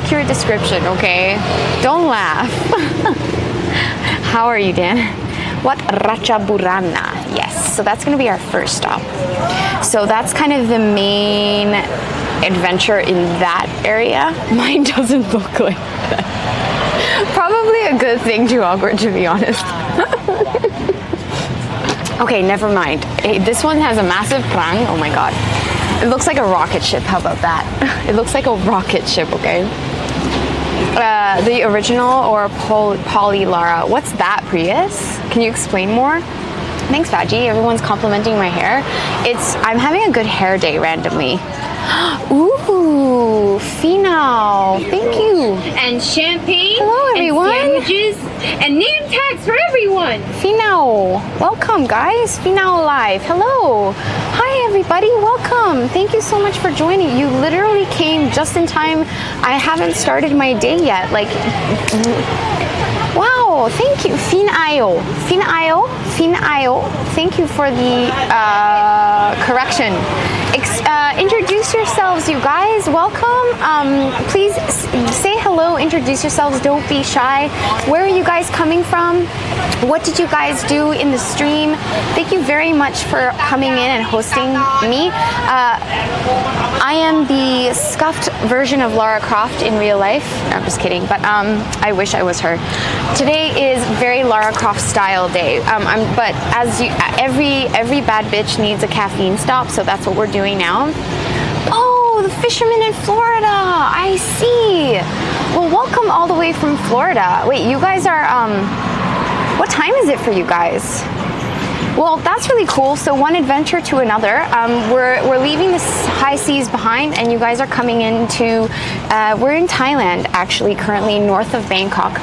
accurate description, okay? Don't laugh. How are you, Dan? What? Ratchaburana. Yes, so that's gonna be our first stop. So that's kind of the main adventure in that area. Mine doesn't look like that. Probably a good thing, too awkward, to be honest. Okay, never mind. Hey, this one has a massive prang. Oh my god. It looks like a rocket ship. How about that? It looks like a rocket ship, okay? The original or Poly Lara. What's that, Prius? Can you explain more? Thanks, Vaji. Everyone's complimenting my hair. I'm having a good hair day randomly. Ooh, Finau. Thank you. And champagne. Hello, everyone. And sandwiches and name tags for everyone. Finau. Welcome, guys. Finau Live. Hello. Hi, everybody. Welcome. Thank you so much for joining. You literally came just in time. I haven't started my day yet. Like, wow. Thank you. Finayo. Finayo. Finayo. Thank you for the correction. Introduce yourselves, you guys. Welcome. Please say hello, introduce yourselves. Don't be shy. Where are you guys coming from? What did you guys do in the stream? Thank you very much for coming in and hosting me. I am the scuffed version of Lara Croft in real life. No, I'm just kidding, but I wish I was her. Today is very Lara Croft style day. But as every bad bitch needs a caffeine stop, so that's what we're doing now. Oh, the fishermen in Florida. I see. Well, welcome all the way from Florida. Wait, you guys are what time is it for you guys? Well, that's really cool. So one adventure to another. We're leaving the high seas behind, and you guys are coming into. We're in Thailand, actually, currently north of Bangkok.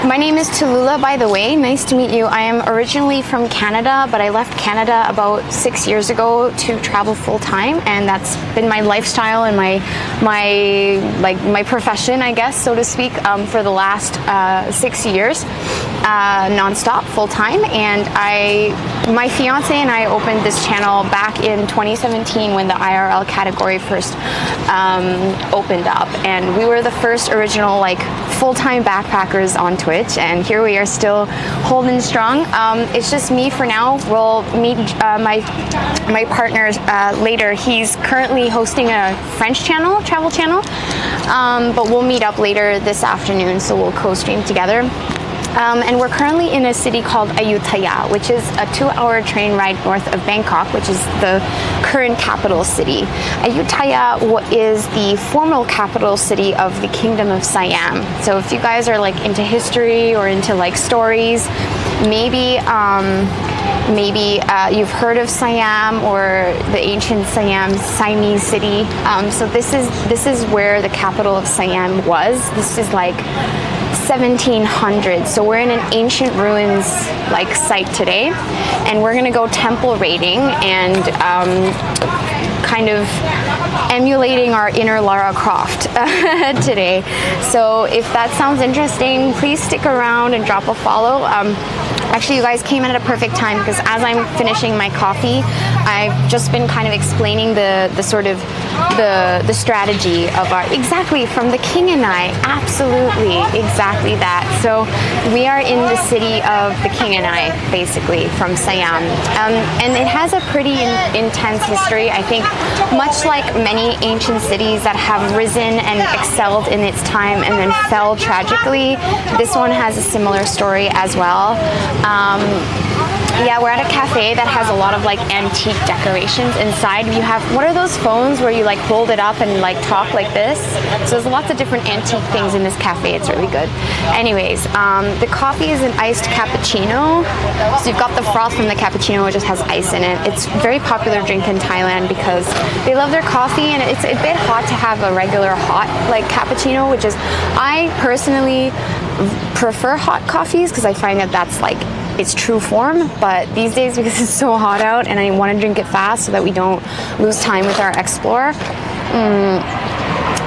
My name is Tallulah, by the way. Nice to meet you. I am originally from Canada, but I left Canada about 6 years ago to travel full time, and that's been my lifestyle and my profession, I guess, so to speak, for the last 6 years, nonstop, full time. And my fiance and I opened this channel back in 2017 when the IRL category first opened up, and we were the first original full-time backpackers on Twitch, and here we are still holding strong. It's just me for now. We'll meet my partner later. He's currently hosting a French channel, travel channel, but we'll meet up later this afternoon, so we'll co-stream together. And we're currently in a city called Ayutthaya, which is a 2-hour train ride north of Bangkok, which is the current capital city. Ayutthaya is the former capital city of the Kingdom of Siam. So if you guys are into history or into stories, maybe you've heard of Siam or the ancient Siamese city. So this is where the capital of Siam was. This is 1700s. So we're in an ancient ruins site today, and we're gonna go temple raiding and kind of emulating our inner Lara Croft today. So if that sounds interesting, please stick around and drop a follow. Actually, you guys came in at a perfect time, because as I'm finishing my coffee, I've just been kind of explaining the strategy of exactly from the King and I. Absolutely, exactly that. So we are in the city of the King and I, basically, from Siam, and it has a pretty intense history. I think much like many ancient cities that have risen and excelled in its time and then fell tragically, this one has a similar story as well. Yeah, we're at a cafe that has a lot of antique decorations inside. You have, what are those phones where you hold it up and talk like this? So there's lots of different antique things in this cafe. It's really good. Anyways, the coffee is an iced cappuccino. So you've got the froth from the cappuccino, it just has ice in it. It's a very popular drink in Thailand because they love their coffee, and it's a bit hot to have a regular hot cappuccino, which is, I personally prefer hot coffees because I find that that's its true form. But these days, because it's so hot out and I want to drink it fast so that we don't lose time with our Explorer,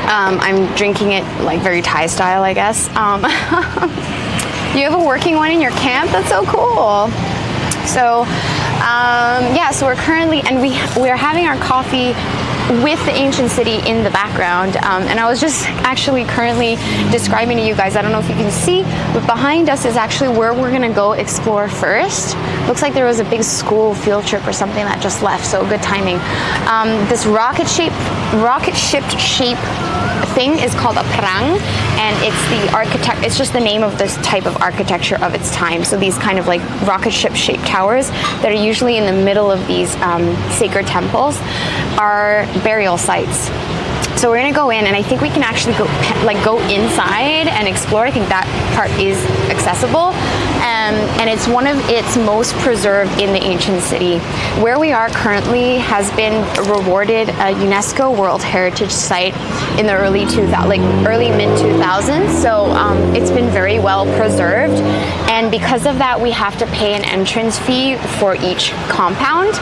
I'm drinking it very Thai style, I guess. You have a working one in your camp? That's so cool. So yeah, so we're currently, and we are having our coffee with the ancient city in the background. And I was just actually currently describing to you guys, I don't know if you can see, but behind us is actually where we're gonna go explore first. Looks like there was a big school field trip or something that just left, so good timing. This rocket ship shape thing is called a prang, and it's just the name of this type of architecture of its time. So these kind of like rocket ship shaped towers that are usually in the middle of these sacred temples are burial sites. So we're gonna go in, and I think we can actually go inside and explore. I think that part is accessible, and it's one of its most preserved in the ancient city. Where we are currently has been rewarded a UNESCO World Heritage Site in the early mid 2000s. So it's been very well preserved, and because of that, we have to pay an entrance fee for each compound,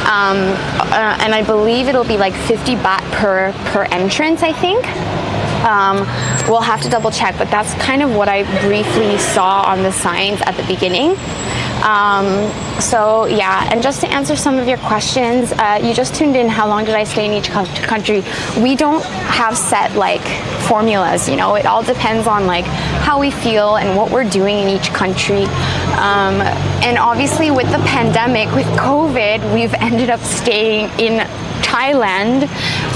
and I believe it'll be like 50 baht per entrance, I think. We'll have to double check, but that's kind of what I briefly saw on the signs at the beginning. So yeah, and just to answer some of your questions, you just tuned in, how long did I stay in each country? We don't have set like formulas, you know, it all depends on like how we feel and what we're doing in each country. And obviously with the pandemic, with COVID, we've ended up staying in Thailand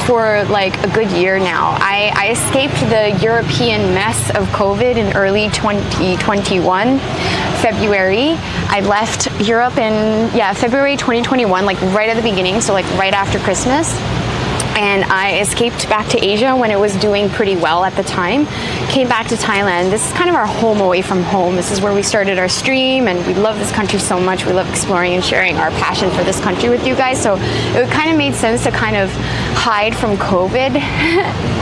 for like a good year now. I escaped the European mess of COVID in early 2021, February. I left Europe in, February 2021, like right at the beginning, so like right after Christmas. And I escaped back to Asia when it was doing pretty well at the time. Came back to Thailand. This is kind of our home away from home. This is where we started our stream, and we love this country so much. We love exploring and sharing our passion for this country with you guys. So it kind of made sense to kind of hide from COVID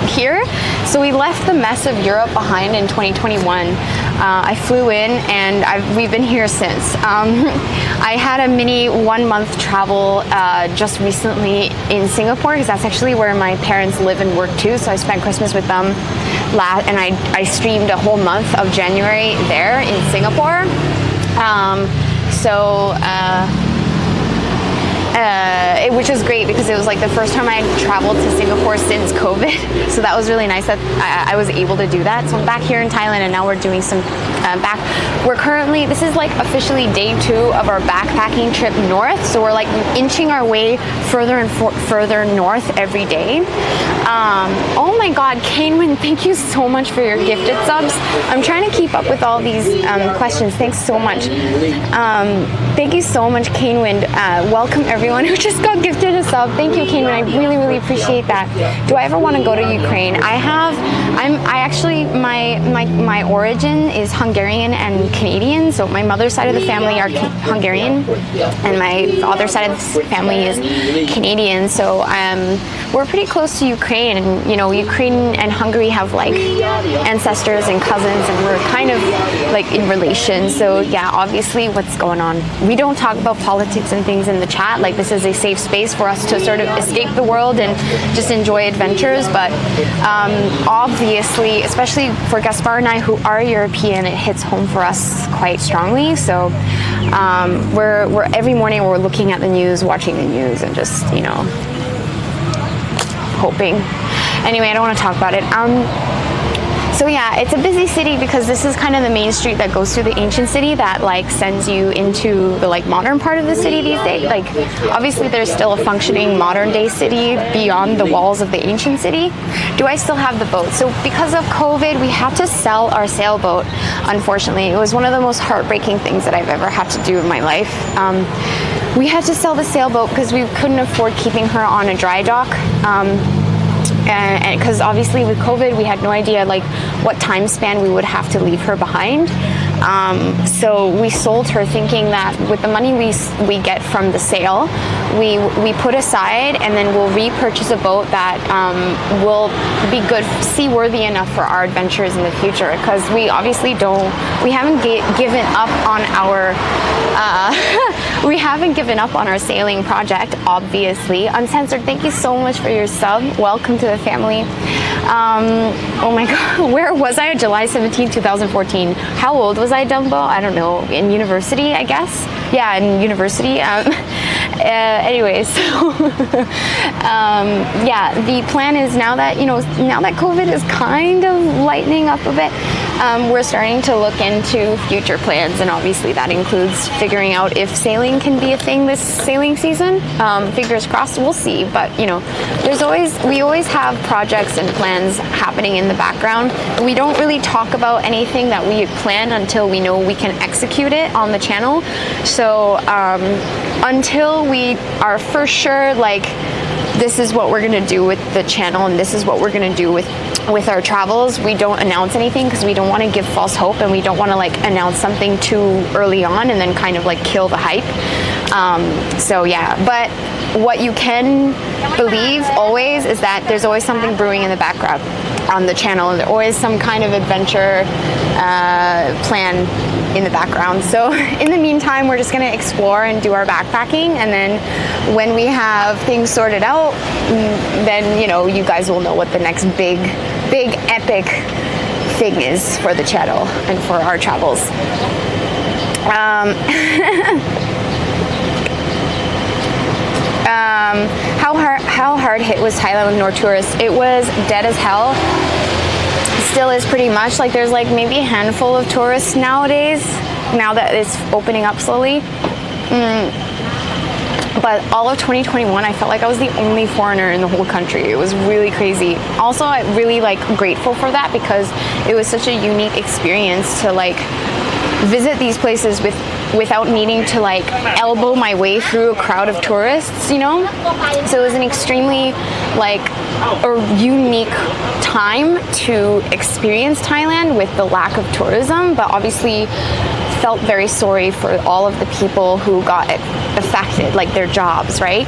here. So we left the mess of Europe behind in 2021. I flew in, and we've been here since. I had a mini 1 month travel just recently in Singapore, because that's actually where my parents live and work too. So I spent Christmas with them and I streamed a whole month of January there in Singapore. Which was great because it was like the first time I had traveled to Singapore since COVID. So that was really nice that I was able to do that. So I'm back here in Thailand, and now we're doing some this is like officially day 2 of our backpacking trip north. So we're like inching our way further and further north every day. Oh my God, Kanewen, thank you so much for your gifted subs. I'm trying to keep up with all these questions. Thanks so much. Thank you so much, Kanewen. Welcome everyone who just got gifted a sub. Thank you, Kanewen. I really, really appreciate that. Do I ever want to go to Ukraine? My origin is Hungarian and Canadian. So my mother's side of the family are Hungarian, and my father's side of the family is Canadian. So we're pretty close to Ukraine, and you know, Ukraine and Hungary have like ancestors and cousins, and we're kind of like in relation. So yeah, obviously what's going on. We don't talk about politics and things in the chat. Like, this is a safe space for us to sort of escape the world and just enjoy adventures. But obviously, especially for Gaspar and I, who are European, it hits home for us quite strongly. So we're every morning we're looking at the news, watching the news, and just, you know, hoping. Anyway, I don't want to talk about it. So yeah, it's a busy city because this is kind of the main street that goes through the ancient city that like sends you into the like modern part of the city these days. Like, obviously there's still a functioning modern day city beyond the walls of the ancient city. Do I still have the boat? So because of COVID, we had to sell our sailboat. Unfortunately, it was one of the most heartbreaking things that I've ever had to do in my life. We had to sell the sailboat because we couldn't afford keeping her on a dry dock. And because obviously with COVID, we had no idea like what time span we would have to leave her behind. So we sold her thinking that with the money we get from the sale, we put aside, and then we'll repurchase a boat that will be good, seaworthy enough for our adventures in the future. Because we obviously haven't given up on our sailing project. Obviously, Uncensored, thank you so much for your sub. Welcome to the family. Oh my God, where was I? July 17, 2014. How old was I, Dumbo? I don't know. In university, I guess. Yeah, in university. Anyways, so yeah, the plan is now that COVID is kind of lightening up a bit, we're starting to look into future plans, and obviously that includes figuring out if sailing can be a thing this sailing season. Fingers crossed, we'll see. But we always have projects and plans happening in the background. We don't really talk about anything that we plan until we know we can execute it on the channel. So until we are for sure, like, this is what we're gonna do with the channel and this is what we're gonna do with our travels, we don't announce anything because we don't want to give false hope, and we don't want to like announce something too early on and then kind of like kill the hype. So yeah, but what you can believe always is that there's always something brewing in the background on the channel, and there's always some kind of adventure plan in the background. So in the meantime, we're just going to explore and do our backpacking, and then when we have things sorted out, then you guys will know what the next big epic thing is for the channel and for our travels. How hard hit was Thailand with no tourists? It was dead as hell. Still is pretty much. Like, there's like maybe a handful of tourists nowadays, now that it's opening up slowly. But all of 2021, I felt like I was the only foreigner in the whole country. It was really crazy. Also, I'm really like grateful for that, because it was such a unique experience to like visit these places without needing to like elbow my way through a crowd of tourists, So it was an extremely like a unique time to experience Thailand with the lack of tourism, but obviously felt very sorry for all of the people who got affected, like their jobs, right?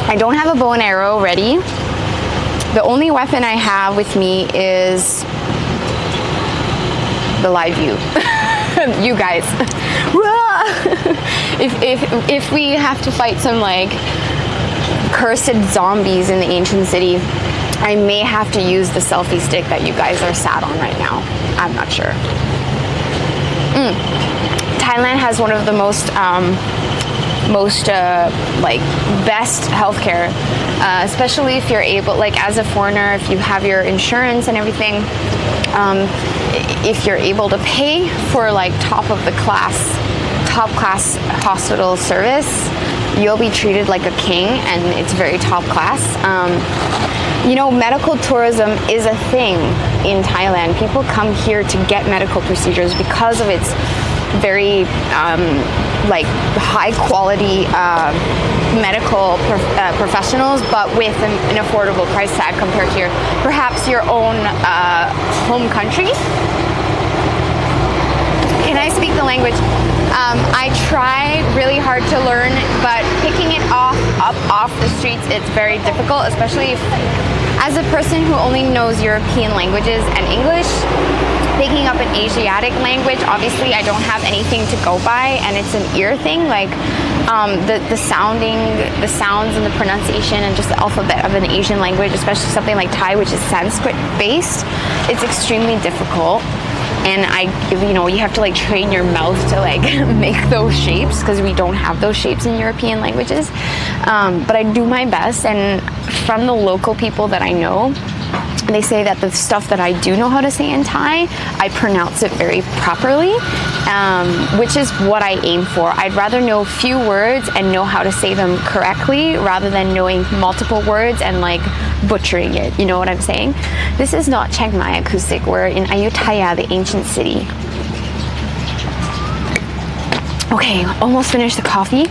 I don't have a bow and arrow ready. The only weapon I have with me is the live view. You guys. if we have to fight some like cursed zombies in the ancient city, I may have to use the selfie stick that you guys are sat on right now. I'm not sure. Thailand has one of the most like best healthcare, especially if you're able, like as a foreigner, if you have your insurance and everything, if you're able to pay for like top class hospital service, you'll be treated like a king, and it's very top class. Medical tourism is a thing in Thailand. People come here to get medical procedures because of its very like high quality medical professionals, but with an affordable price tag compared to perhaps your own home country. Can I speak the language? I try really hard to learn, but picking it off the streets, it's very difficult, especially as a person who only knows European languages and English. Picking up an Asiatic language, obviously I don't have anything to go by, and it's an ear thing, like the sounds and the pronunciation and just the alphabet of an Asian language, especially something like Thai, which is Sanskrit based, it's extremely difficult. And you have to like train your mouth to like make those shapes, because we don't have those shapes in European languages. But I do my best, and from the local people that I know, they say that the stuff that I do know how to say in Thai, I pronounce it very properly, which is what I aim for. I'd rather know few words and know how to say them correctly, rather than knowing multiple words and like butchering it. You know what I'm saying? This is not Chiang Mai acoustic. We're in Ayutthaya, the ancient city. Okay, almost finished the coffee,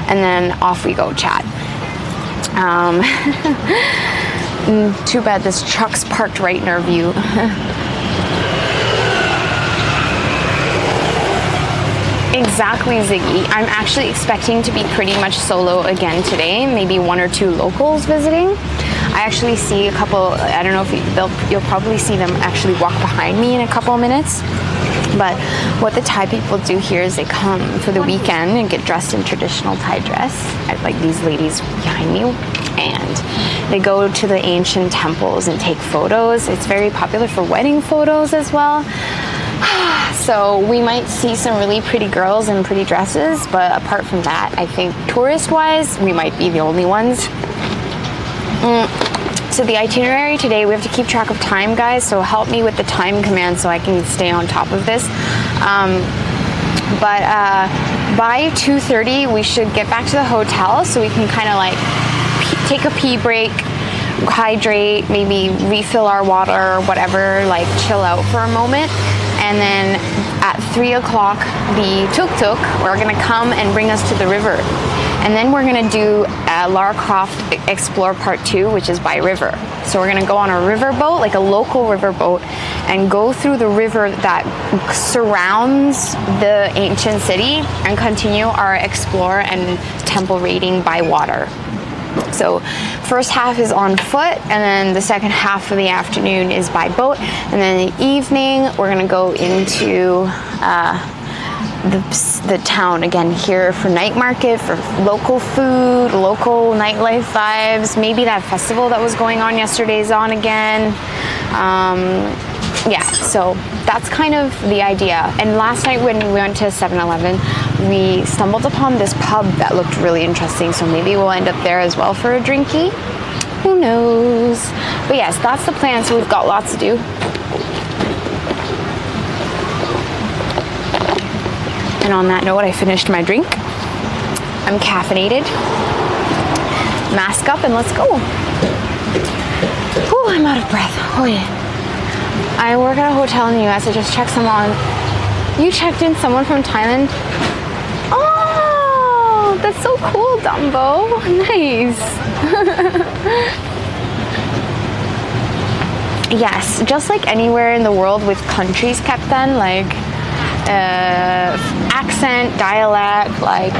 and then off we go, chat. Too bad this truck's parked right in our view. Exactly, Ziggy. I'm actually expecting to be pretty much solo again today. Maybe one or two locals visiting. I actually see a couple, I don't know if you'll probably see them actually walk behind me in a couple of minutes. But what the Thai people do here is they come for the weekend and get dressed in traditional Thai dress, like these ladies behind me, and they go to the ancient temples and take photos. It's very popular for wedding photos as well. So we might see some really pretty girls in pretty dresses, but apart from that, I think tourist-wise, we might be the only ones. So the itinerary today, we have to keep track of time, guys, so help me with the time command so I can stay on top of this. But by 2:30, we should get back to the hotel so we can kind of like take a pee break, hydrate, maybe refill our water or whatever, like chill out for a moment. And then at 3 o'clock, the tuk-tuk are gonna come and bring us to the river. And then we're gonna do Lara Croft Explore Part 2, which is by river. So we're gonna go on a river boat, like a local river boat, and go through the river that surrounds the ancient city and continue our explore and temple raiding by water. So first half is on foot, and then the second half of the afternoon is by boat, and then in the evening we're gonna go into the town again here for night market, for local food, local nightlife vibes. Maybe that festival that was going on yesterday is on again. Yeah, so that's kind of the idea. And last night when we went to 7-Eleven, we stumbled upon this pub that looked really interesting, so maybe we'll end up there as well for a drinky. Who knows? But yes, that's the plan, so we've got lots to do. And on that note, I finished my drink. I'm caffeinated. Mask up and let's go. Whew, I'm out of breath. Oh yeah. I work at a hotel in the US. I just checked someone. You checked in someone from Thailand? Oh, that's so cool, Dumbo. Nice. Yes, just like anywhere in the world with countries kept then, like accent, dialect, like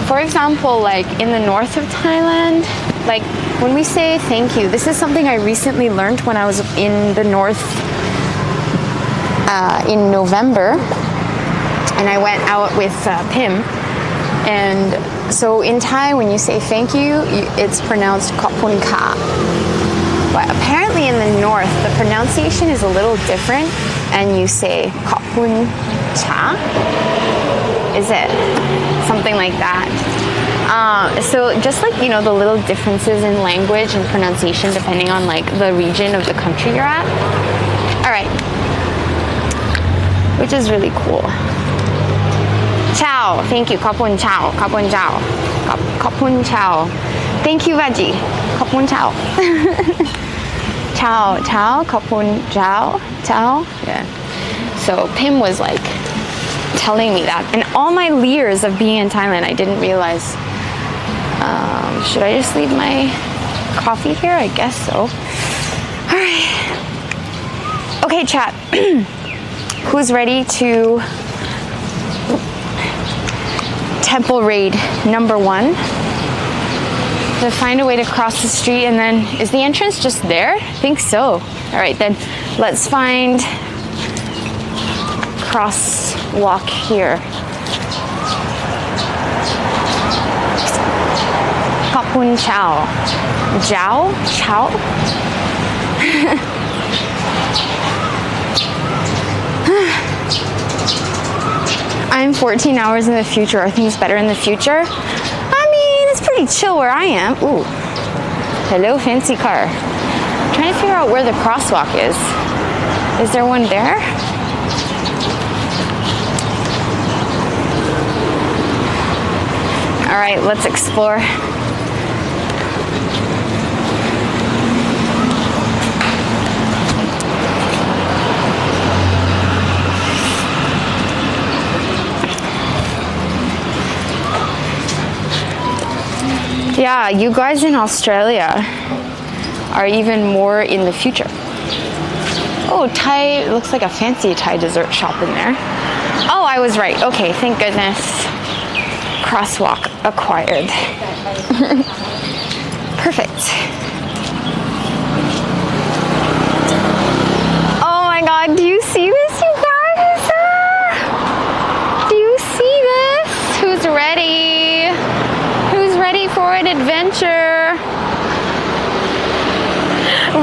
for example, like in the north of Thailand, like when we say thank you, this is something I recently learned when I was in the north in November, and I went out with Pim, and so in Thai when you say thank you, it's pronounced Khopun Ka. But apparently in the north, the pronunciation is a little different, and you say Khopun Cha. Is it something like that? So just like, you know, the little differences in language and pronunciation depending on like the region of the country you're at. All right, which is really cool. Ciao, thank you. Khopun Chao, Khopun Chao, Khopun Chao. Thank you, Veggie. Khopun Chao. Ciao, ciao, Khopun Chao, ciao. Yeah. So Pim was like telling me that, and all my years of being in Thailand, I didn't realize. Should I just leave my coffee here? I guess so. All right. Okay, chat. Who's ready to temple raid number 1? To find a way to cross the street, and then is the entrance just there? I think so. All right, then let's find crosswalk here. Khopun Chao. Jiao? Chao? I'm 14 hours in the future. Are things better in the future? I mean, it's pretty chill where I am. Ooh. Hello, fancy car. I'm trying to figure out where the crosswalk is. Is there one there? All right, let's explore. Yeah, you guys in Australia are even more in the future. Oh, Thai, looks like a fancy Thai dessert shop in there. Oh, I was right. Okay, thank goodness. Crosswalk acquired. Perfect. Oh my God, do you see this, you guys? Do you see this? Who's ready? Who's ready for an adventure?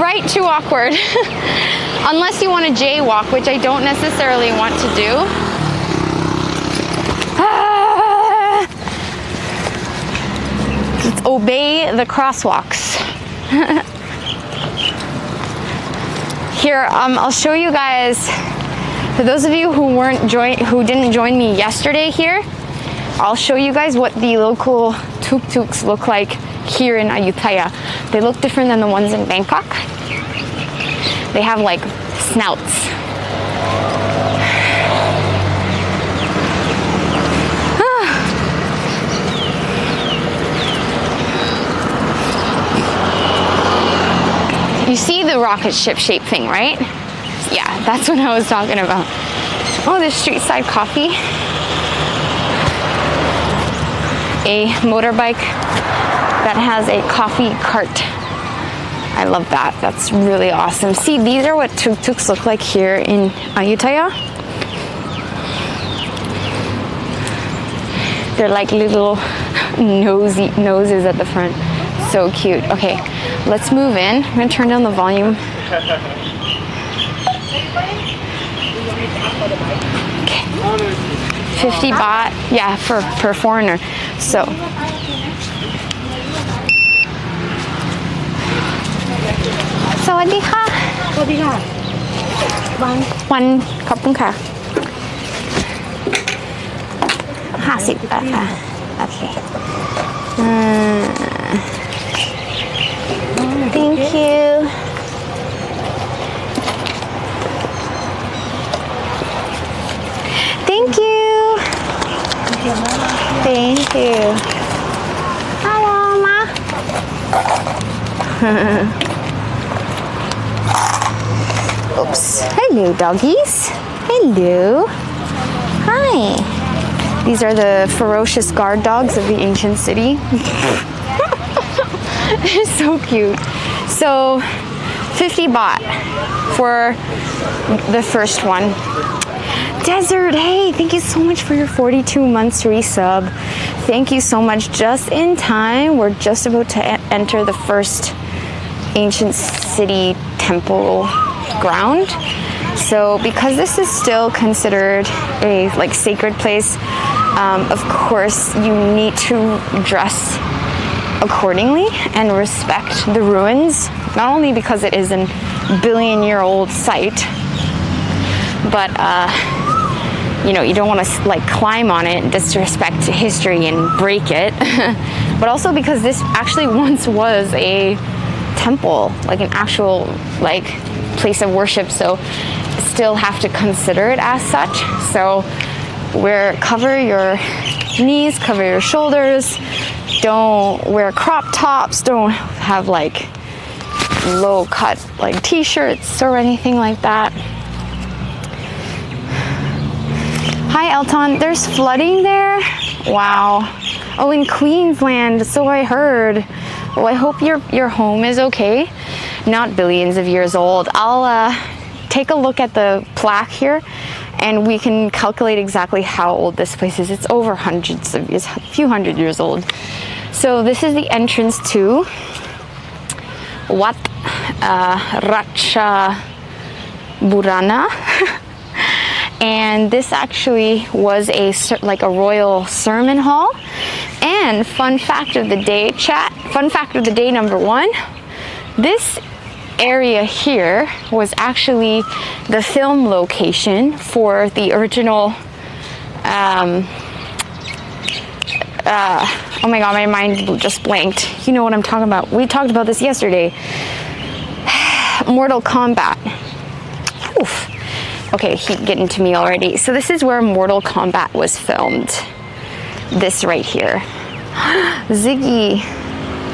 right too awkward. Unless you want to jaywalk, which I don't necessarily want to do. Let's obey the crosswalks. Here, I'll show you guys. For those of you who didn't join me yesterday here, I'll show you guys what the local tuk-tuks look like here in Ayutthaya. They look different than the ones in Bangkok. They have like snouts. You see the rocket ship shape thing, right? Yeah, that's what I was talking about. Oh, there's street side coffee. A motorbike that has a coffee cart. I love that. That's really awesome. See, these are what tuk-tuks look like here in Ayutthaya. They're like little noses at the front. So cute. Okay, let's move in. I'm gonna turn down the volume. Okay. 50 baht, yeah, per foreigner. So. Sawadee ka. วันขอบคุณค่ะ50 บาทค่ะโอเคThank you. Thank you. Thank you. Hello, Ma. Oops. Hello, doggies. Hello. Hi. These are the ferocious guard dogs of the ancient city. They're so cute. So 50 baht for the first one. Desert, hey, thank you so much for your 42 months resub. Thank you so much. Just in time. We're just about to enter the first ancient city temple ground. So because this is still considered a like sacred place, of course you need to dress accordingly and respect the ruins, not only because it is a billion-year-old site, but you know, you don't want to like climb on it and disrespect history and break it, but also because this actually once was a temple, like an actual like place of worship, so still have to consider it as such. So cover your knees, cover your shoulders, don't wear crop tops, don't have like low cut like t-shirts or anything like that. Hi Elton, there's flooding there? Wow. Oh, in Queensland, so I heard. Well, I hope your home is okay. Not billions of years old. I'll take a look at the plaque here and we can calculate exactly how old this place is. It's over hundreds of years, a few hundred years old. So this is the entrance to Wat Ratcha Burana. And this actually was a royal sermon hall. And fun fact of the day, chat, fun fact of the day number 1, this area here was actually the film location for the original oh my god, my mind just blanked. You know what I'm talking about. We talked about this yesterday. Mortal Kombat. Oof. Okay, he's getting to me already. So this is where Mortal Kombat was filmed. This right here. Ziggy.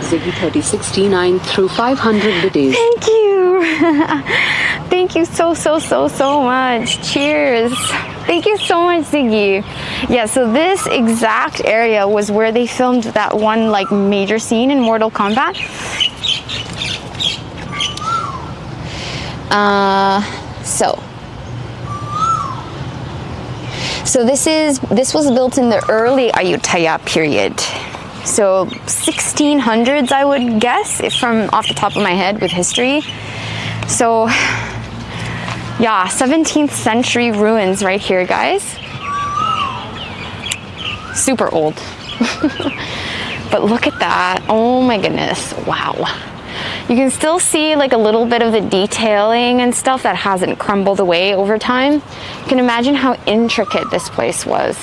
Ziggy 3069 through 500 biddies. Thank you. Thank you so much. Cheers. Thank you so much, Ziggy. Yeah, so this exact area was where they filmed that one like major scene in Mortal Kombat. So this was built in the early Ayutthaya period. So 1600s, I would guess, if from off the top of my head with history. So yeah, 17th century ruins right here, guys. Super old. But look at that. Oh my goodness. Wow. You can still see like a little bit of the detailing and stuff that hasn't crumbled away over time. You can imagine how intricate this place was.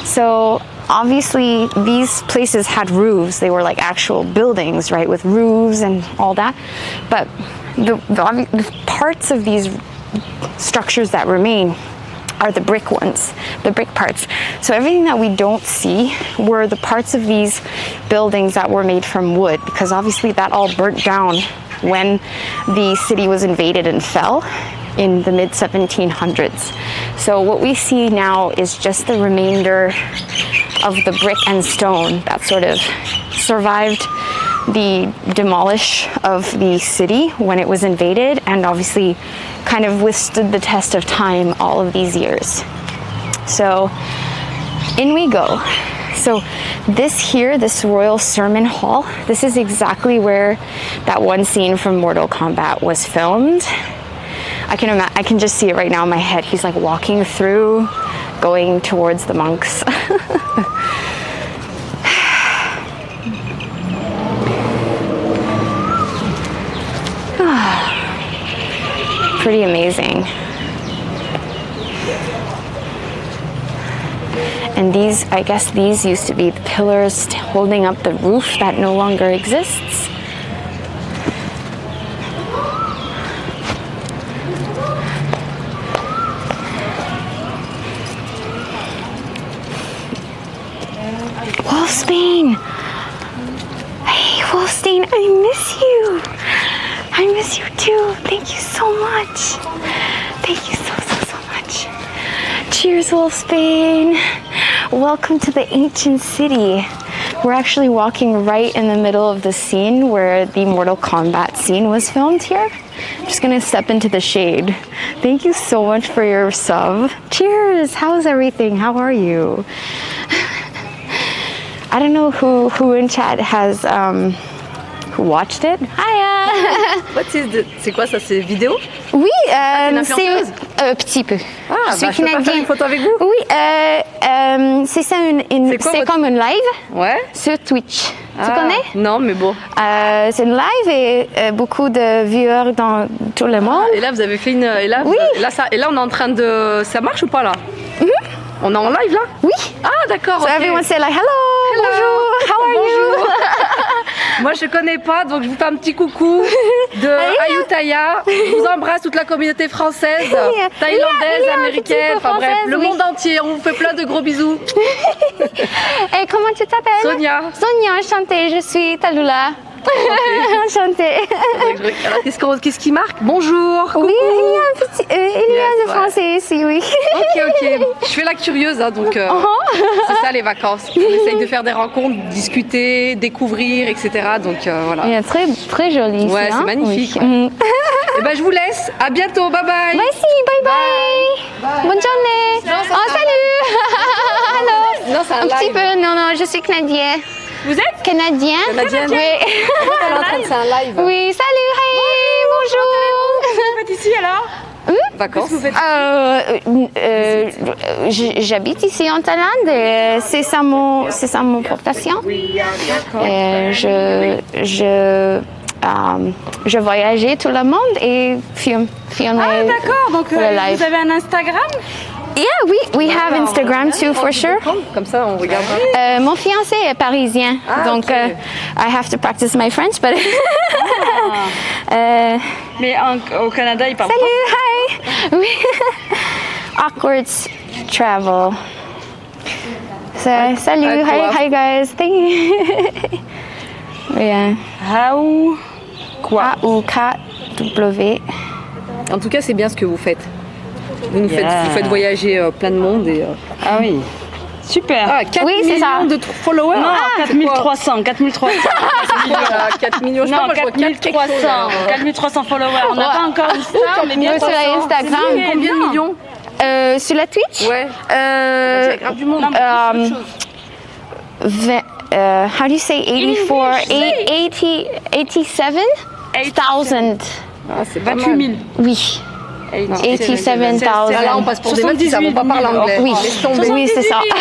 So obviously these places had roofs. They were like actual buildings, right, with roofs and all that. But the parts of these structures that remain are the brick ones, the brick parts. So everything that we don't see were the parts of these buildings that were made from wood, because obviously that all burnt down when the city was invaded and fell in the mid 1700s. So what we see now is just the remainder of the brick and stone that sort of survived the demolish of the city when it was invaded, and obviously kind of withstood the test of time all of these years. So in we go. So this here, this Royal Sermon Hall, this is exactly where that one scene from Mortal Kombat was filmed. I can just see it right now in my head. He's like walking through, going towards the monks. Pretty amazing. And these, I guess these used to be the pillars holding up the roof that no longer exists. Wolfsbane! Hey, Wolfsbane, I miss you! I miss you too. Thank you so much. Thank you so much. Cheers, Wolfsbane. Welcome to the ancient city. We're actually walking right in the middle of the scene where the Mortal Kombat scene was filmed here. I'm just gonna step into the shade. Thank you so much for your sub. Cheers. How's everything? How are you? I don't know who in chat has who watched it. Hiya. C'est quoi ça? C'est vidéo? Oui, c'est un petit peu. Ah, je suis je peux pas faire une photo avec vous? Oui, c'est ça, c'est comme une live Ouais. sur Twitch. Tu connais? Non, mais bon. C'est une live et beaucoup de viewers dans tout le monde. Et là, vous avez fait une. Et là, Oui. et là, on est en train de. Ça marche ou pas là? On est en live là? Oui. Ah, d'accord. So ok. everyone say like hello, bonjour, how are Bonjour. you? Moi, je connais pas, donc je vous fais un petit coucou de Ayutthaya. Je vous embrasse toute la communauté française, thaïlandaise, oui, un américaine, petit peu enfin bref, française, le oui. monde entier. On vous fait plein de gros bisous. Et comment tu t'appelles? Sonia. Sonia, enchantée, je suis Talula. Enchantée. Qu'est-ce qui marque? Bonjour. Oui, il y a un petit, il y a de français ici, oui. Ok. Je fais la curieuse, hein, donc c'est ça les vacances. On essaye de faire des rencontres, discuter, découvrir, etc. Donc voilà. Il est très, très joli ici. Ouais, c'est hein? magnifique. Oui. Et ben je vous laisse. À bientôt. Bye bye. Merci, bye. Bonne journée. Oh, salut. Hello. Non, c'est un Un petit live. peu, non, je suis canadien. Vous êtes Canadien? Canadienne. Oui. Elle est en train de faire un live. Oui, salut, hey, bonjour. Vous faites ici alors? Vacances. J'habite ici en Thaïlande et c'est ça mon profession. Je voyageais tout le monde et filmais. Ah d'accord, donc pour le live. vous avez un Instagram? Yeah, we have Instagram too for sure. Comme ça, on regardera. Mon fiancé est parisien, donc ok. I have to practice my French, but. Mais au Canada, ils parlent Salut, hi. Oui. Awkward travel. So, salut, hi guys. Thank you. Yeah. How? Quoi? A-U-K-W. En tout cas, c'est bien ce que vous faites. Vous faites voyager plein de monde et. Ah oui. Super. Ah, 4 Oui, c'est millions ça. de followers. Non, c'est quoi 4300. 4 millions, je sais pas, moi, je vois 4300. 4300 followers. On n'a pas encore une star, mais bien Sur Instagram. Combien de millions? Sur la Twitch? Ouais. Il y a grave du monde. How do you say 84? 87,000 Ah, c'est pas 28 000. Oui. 87,000. Là, on passe pour des meufs qui savent pas parler anglais. Oui, Laisse tomber. oui, c'est ça. Il y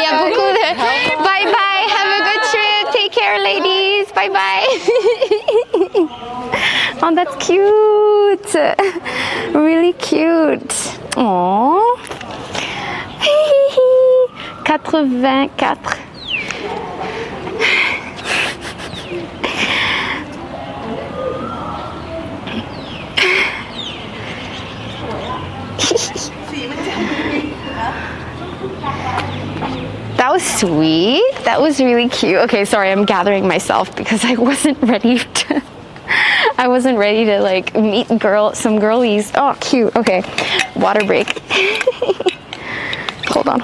a beaucoup de... Bye bye, have a good trip. Take care, ladies. Bye bye. Oh, that's cute. Really cute. Oh. 84. That was sweet. That was really cute. Okay, sorry, I'm gathering myself because I wasn't ready to like meet some girlies. Oh, cute. Okay. Water break. Hold on.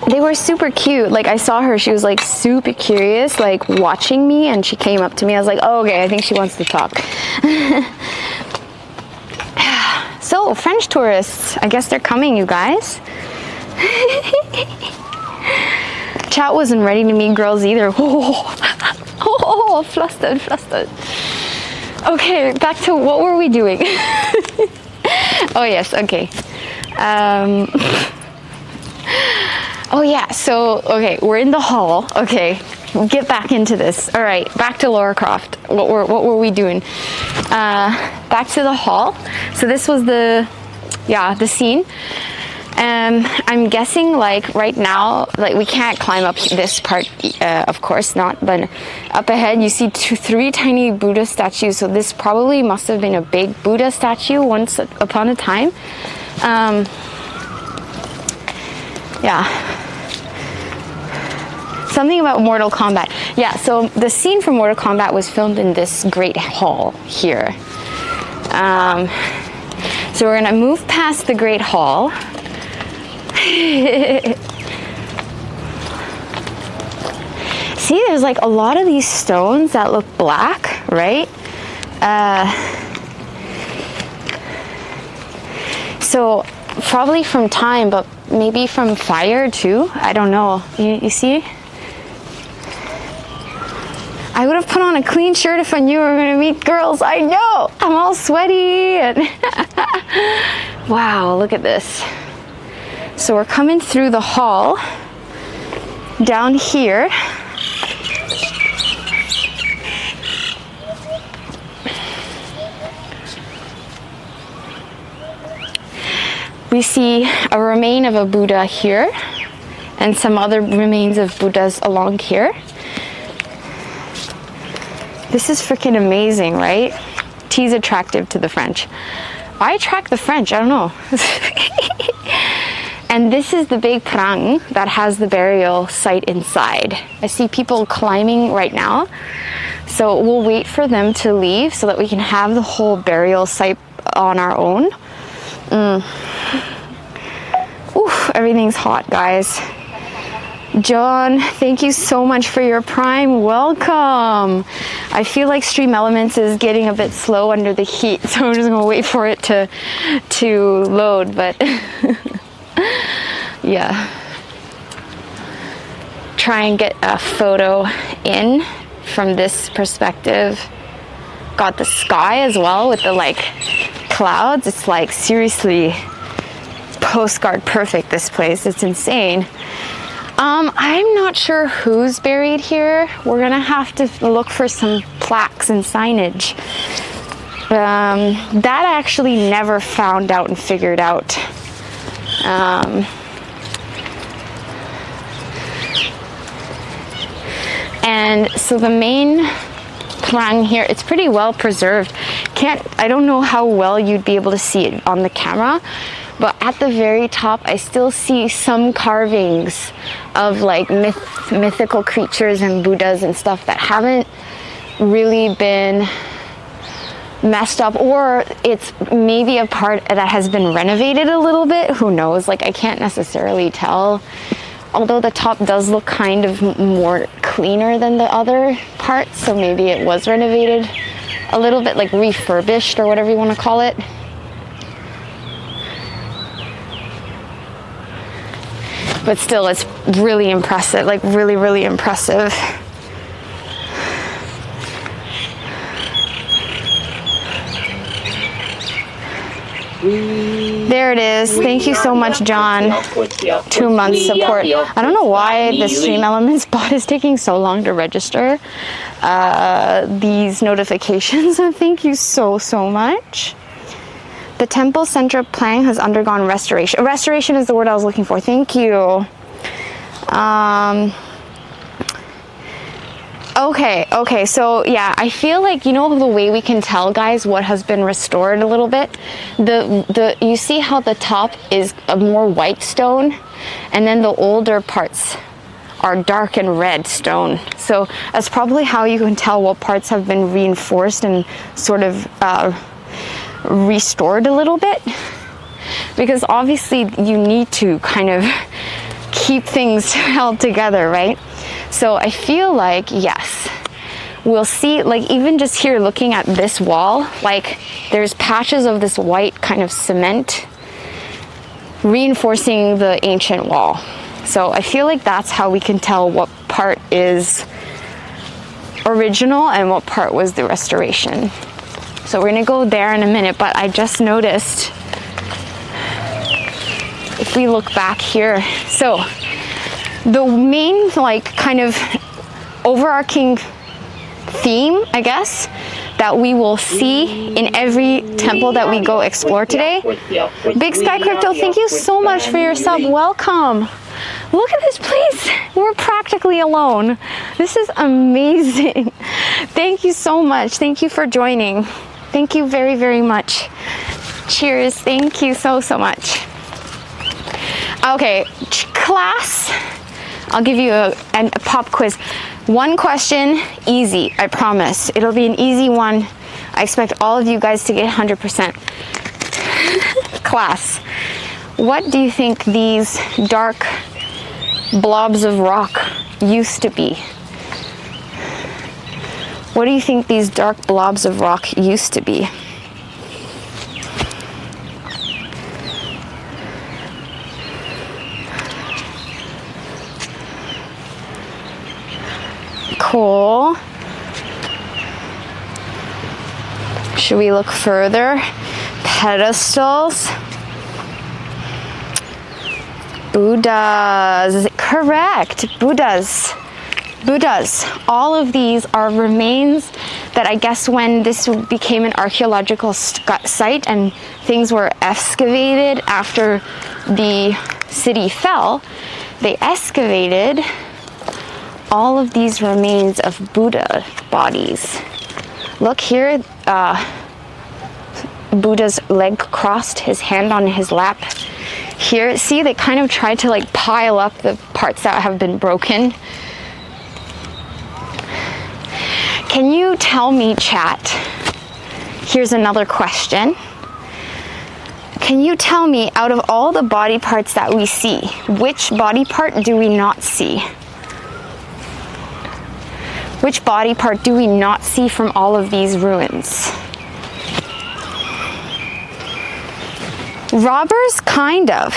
They were super cute. Like, I saw her, she was like super curious, like watching me, and she came up to me. I was like, oh, okay, I think she wants to talk. So, French tourists, I guess they're coming, you guys. Chat wasn't ready to meet girls either. Oh, flustered. Okay, back to what were we doing? Oh, yes, okay. Oh yeah, so, okay, we're in the hall. Okay, we'll get back into this. All right, back to Lara Croft. What were we doing? Back to the hall. So this was the scene. I'm guessing, like, right now, like, we can't climb up this part, of course not, but up ahead you see three tiny Buddha statues. So this probably must have been a big Buddha statue once upon a time. Yeah. Something about Mortal Kombat. Yeah, so the scene from Mortal Kombat was filmed in this great hall here. So we're gonna move past the great hall. See, there's like a lot of these stones that look black, right? So probably from time, but maybe from fire too. I don't know. You see? I would have put on a clean shirt if I knew we were going to meet girls. I know. I'm all sweaty. And wow, look at this. So we're coming through the hall down here. We see a remain of a Buddha here and some other remains of Buddhas along here. This is freaking amazing, right? Tea's attractive to the French. I attract the French, I don't know. And this is the big prang that has the burial site inside. I see people climbing right now. So we'll wait for them to leave so that we can have the whole burial site on our own. Oof, everything's hot, guys. John, thank you so much for your Prime. Welcome. I feel like Stream Elements is getting a bit slow under the heat, so I'm just gonna wait for it to load, but yeah. Try and get a photo in from this perspective. Got the sky as well with the like clouds. It's like seriously postcard perfect, this place. It's insane. I'm not sure who's buried here. We're gonna have to look for some plaques and signage. That I actually never found out and figured out. And so the main prang here, it's pretty well preserved. I don't know how well you'd be able to see it on the camera, but at the very top I still see some carvings of like mythical creatures and Buddhas and stuff that haven't really been messed up, or it's maybe a part that has been renovated a little bit. Who knows? Like, I can't necessarily tell, although the top does look kind of more cleaner than the other parts, so maybe it was renovated a little bit, like refurbished or whatever you want to call it. but still it's really impressive, like really, really impressive. There it is. Thank you so much, John. 2 months support. I don't know why the Stream Elements bot is taking so long to register these notifications. Thank you so much. The temple center plank has undergone restoration. Restoration is the word I was looking for. Thank you. Okay, so yeah, I feel like, you know, the way we can tell, guys, what has been restored a little bit, you see how the top is a more white stone, and then the older parts are dark and red stone. So that's probably how you can tell what parts have been reinforced and sort of restored a little bit, because obviously you need to kind of keep things held together, right? So I feel like, yes, we'll see, like even just here looking at this wall, like there's patches of this white kind of cement reinforcing the ancient wall. So I feel like that's how we can tell what part is original and what part was the restoration. So we're gonna go there in a minute, but I just noticed, if we look back here, so the main like kind of overarching theme, I guess, that we will see in every temple that we go explore today. Big Sky Crypto, thank you so much for your sub. Welcome. Look at this place. We're practically alone. This is amazing. Thank you so much. Thank you for joining. Thank you very, very much. Cheers. Thank you so much. Okay, class. I'll give you a pop quiz. One question, easy, I promise. It'll be an easy one. I expect all of you guys to get 100%. Class, what do you think these dark blobs of rock used to be? What do you think these dark blobs of rock used to be? Cool. Should we look further? Pedestals. Buddhas. Correct. Buddhas. All of these are remains that I guess when this became an archaeological site and things were excavated after the city fell, they excavated all of these remains of Buddha bodies. Look here, Buddha's leg crossed, his hand on his lap. Here, see, they kind of tried to like pile up the parts that have been broken. Can you tell me, chat? Here's another question. Can you tell me, out of all the body parts that we see, which body part do we not see? Which body part do we not see from all of these ruins? Robbers, kind of.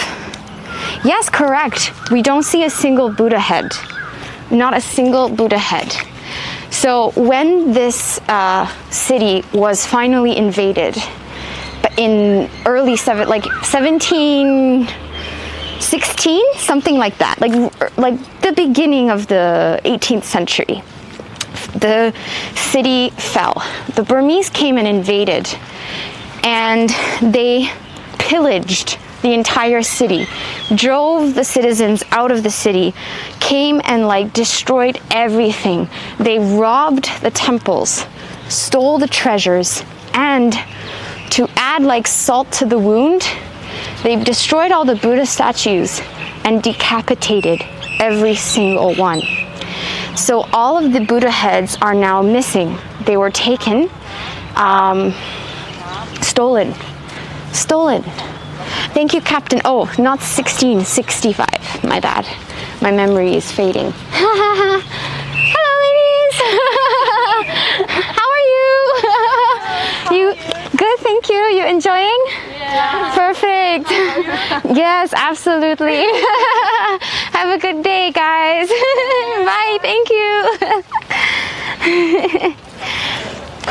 Yes, correct. We don't see a single Buddha head. Not a single Buddha head. So when this city was finally invaded in early 1716, something like that, like the beginning of the 18th century, the city fell. The Burmese came and invaded, and they pillaged the entire city, drove the citizens out of the city, came and like destroyed everything. They robbed the temples, stole the treasures, and to add like salt to the wound, they destroyed all the Buddha statues and decapitated every single one. So all of the Buddha heads are now missing. They were taken, stolen. Thank you, Captain. Oh, not 1665. My bad. My memory is fading. Hello, ladies. How are you? You good? Thank you. You enjoying? Yeah. Perfect. Yes, absolutely.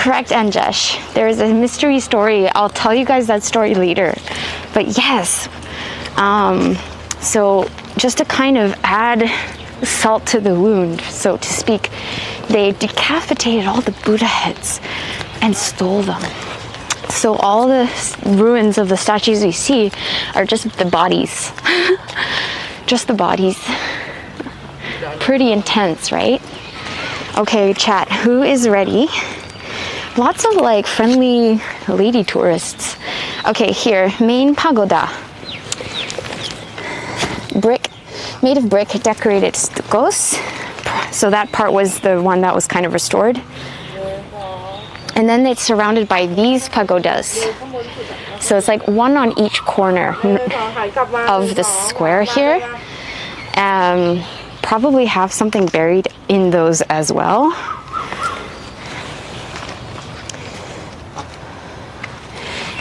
correct, Anjesh. There is a mystery story. I'll tell you guys that story later. But yes, so just to kind of add salt to the wound, so to speak, they decapitated all the Buddha heads and stole them. So all the ruins of the statues we see are just the bodies. Just the bodies. Pretty intense, right? Okay, chat, who is ready? Lots of like friendly lady tourists. Okay, here, main pagoda. Brick, made of brick, decorated stuccos. So that part was the one that was kind of restored. And then it's surrounded by these pagodas. So it's like one on each corner of the square here. Probably have something buried in those as well.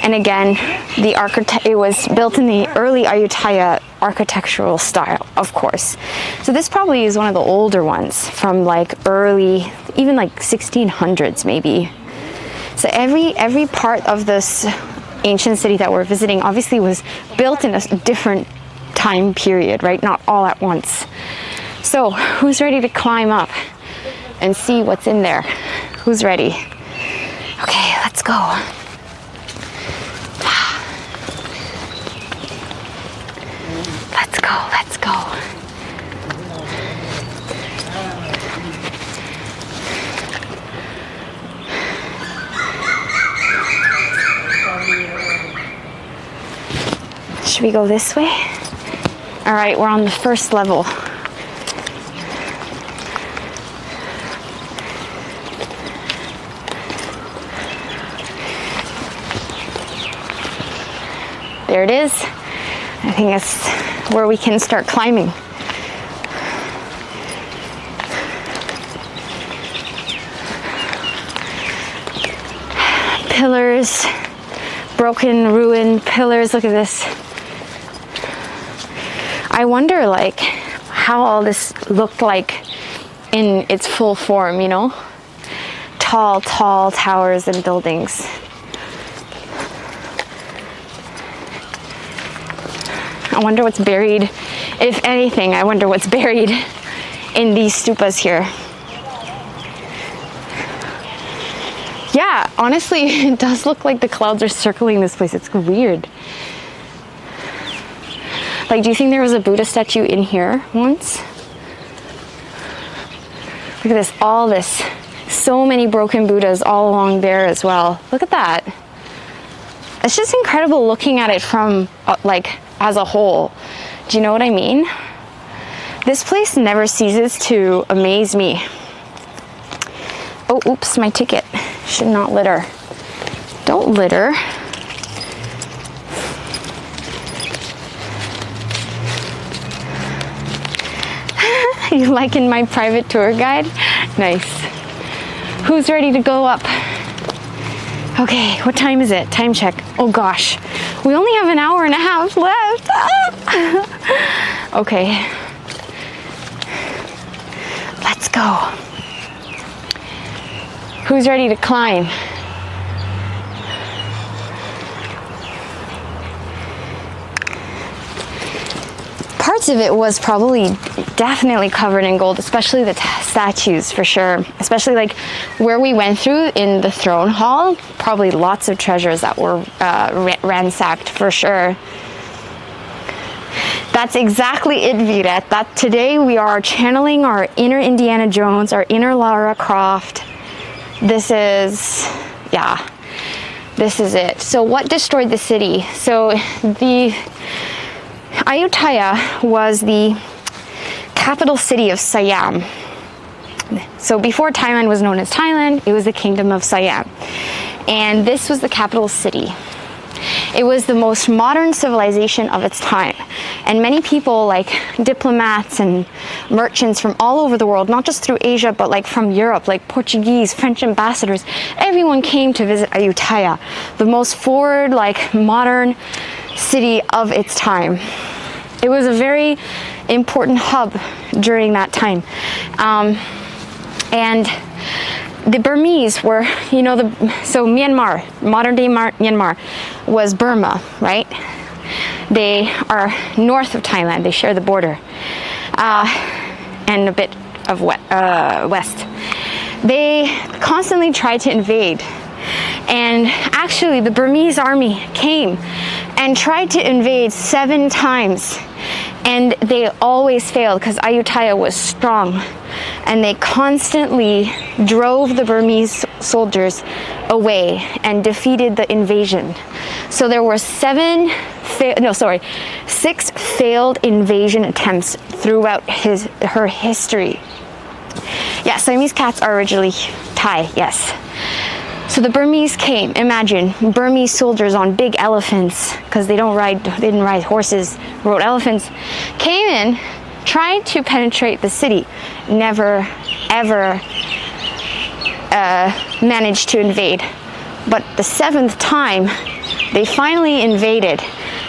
And again, it was built in the early Ayutthaya architectural style, of course. So this probably is one of the older ones from like early, even like 1600s maybe. So every part of this ancient city that we're visiting obviously was built in a different time period, right? Not all at once. So who's ready to climb up and see what's in there? Who's ready? Okay, let's go. Let's go, let's go. Should we go this way? All right, we're on the first level. There it is. I think that's where we can start climbing. Pillars, broken, ruined pillars. Look at this. I wonder like how all this looked like in its full form, you know? Tall, tall towers and buildings. I wonder what's buried, if anything, I wonder what's buried in these stupas here. Yeah, honestly, it does look like the clouds are circling this place. It's weird. Like, do you think there was a Buddha statue in here once? Look at this, all this. So many broken Buddhas all along there as well. Look at that. It's just incredible looking at it from, like, as a whole. Do you know what I mean? This place never ceases to amaze me. Oh, oops, my ticket. Should not litter. Don't litter. You liking my private tour guide? Nice. Who's ready to go up? Okay, what time is it? Time check. Oh gosh, we only have an hour and a half left. Okay, let's go. Who's ready to climb? Parts of it was probably definitely covered in gold, especially the statues for sure. Especially like where we went through in the throne hall, probably lots of treasures that were ransacked for sure. That's exactly it, Viret. That today we are channeling our inner Indiana Jones, our inner Lara Croft. This is, yeah, this is it. So what destroyed the city? So the Ayutthaya was the capital city of Siam. So before Thailand was known as Thailand, it was the kingdom of Siam. And this was the capital city. It was the most modern civilization of its time. And many people, like diplomats and merchants from all over the world, not just through Asia, but like from Europe, like Portuguese, French ambassadors, everyone came to visit Ayutthaya, the most forward, like modern city of its time. It was a very important hub during that time. And the Burmese were, so Myanmar, modern day Myanmar was Burma, right? They are north of Thailand. They share the border and a bit of west. They constantly tried to invade. And actually, the Burmese army came and tried to invade 7 times. And they always failed because Ayutthaya was strong. And they constantly drove the Burmese soldiers away and defeated the invasion. So there were 6 failed invasion attempts throughout her history. Yeah, Siamese cats are originally Thai, yes. So the Burmese came, imagine, Burmese soldiers on big elephants, because they didn't ride horses, rode elephants, came in, tried to penetrate the city, never, ever managed to invade. But the 7th time, they finally invaded.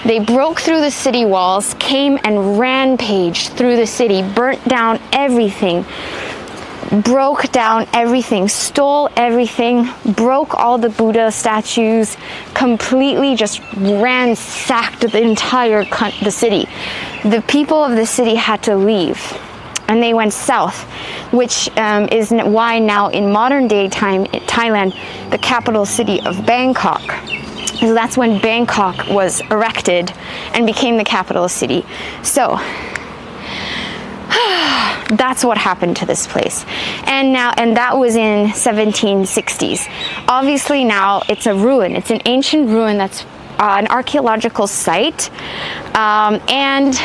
They broke through the city walls, came and rampaged through the city, burnt down everything, broke down everything, stole everything, broke all the Buddha statues, completely just ransacked the entire the city. The people of the city had to leave, and they went south, which is why now in modern day time, Thailand, the capital city of Bangkok. So that's when Bangkok was erected and became the capital city. So that's what happened to this place. And that was in 1760s. Obviously now it's a ruin. It's an ancient ruin that's an archaeological site, and